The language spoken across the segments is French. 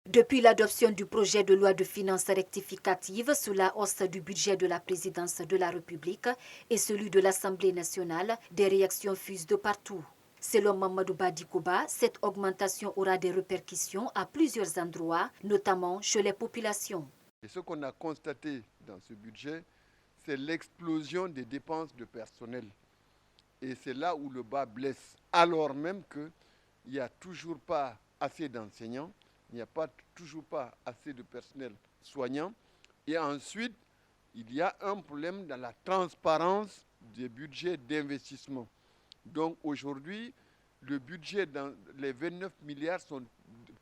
Depuis l'adoption du projet de loi de finances rectificative sous la hausse du budget de la présidence de la République et celui de l'Assemblée nationale, des réactions fusent de partout. Selon Mamadou Badikouba, cette augmentation aura des répercussions à plusieurs endroits, notamment chez les populations. Et ce qu'on a constaté dans ce budget, c'est l'explosion des dépenses de personnel. Et c'est là où le bas blesse. Alors même qu'il n'y a toujours pas assez d'enseignants, il n'y a toujours pas assez de personnel soignant. Et ensuite, il y a un problème dans la transparence des budgets d'investissement. Donc aujourd'hui, le budget dans les 29 milliards sont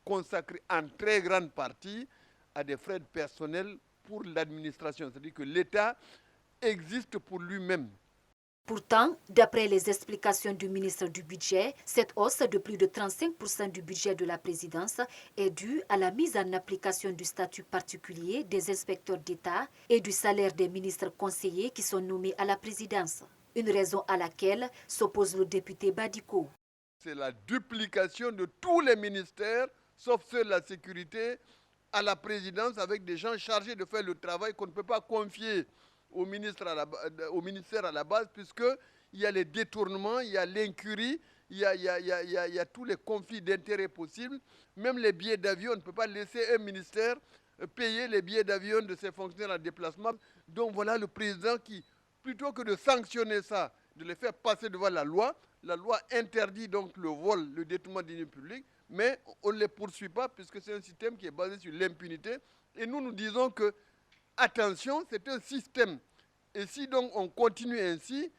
consacrés en très grande partie à des frais de personnel pour l'administration. C'est-à-dire que l'État existe pour lui-même. Pourtant, d'après les explications du ministre du Budget, cette hausse de plus de 35% du budget de la présidence est due à la mise en application du statut particulier des inspecteurs d'État et du salaire des ministres conseillers qui sont nommés à la présidence. Une raison à laquelle s'oppose le député Badiko. C'est la duplication de tous les ministères, sauf ceux de la sécurité, à la présidence avec des gens chargés de faire le travail qu'on ne peut pas confier au ministère à la base, puisqu'il y a les détournements, il y a l'incurie, il y a tous les conflits d'intérêts possibles. Même les billets d'avion, on ne peut pas laisser un ministère payer les billets d'avion de ses fonctionnaires en déplacement. Donc voilà le président qui, plutôt que de sanctionner ça, de les faire passer devant la loi interdit donc le vol, le détournement des deniers publics, mais on ne les poursuit pas puisque c'est un système qui est basé sur l'impunité. Et nous disons que attention, c'est un système. Et si donc on continue ainsi,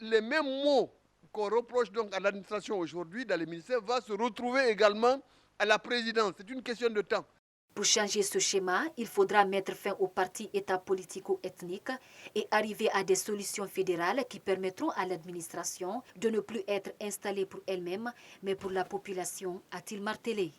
les mêmes mots qu'on reproche donc à l'administration aujourd'hui dans les ministères vont se retrouver également à la présidence. C'est une question de temps. Pour changer ce schéma, il faudra mettre fin aux partis États politico-ethniques et arriver à des solutions fédérales qui permettront à l'administration de ne plus être installée pour elle-même, mais pour la population, a-t-il martelé.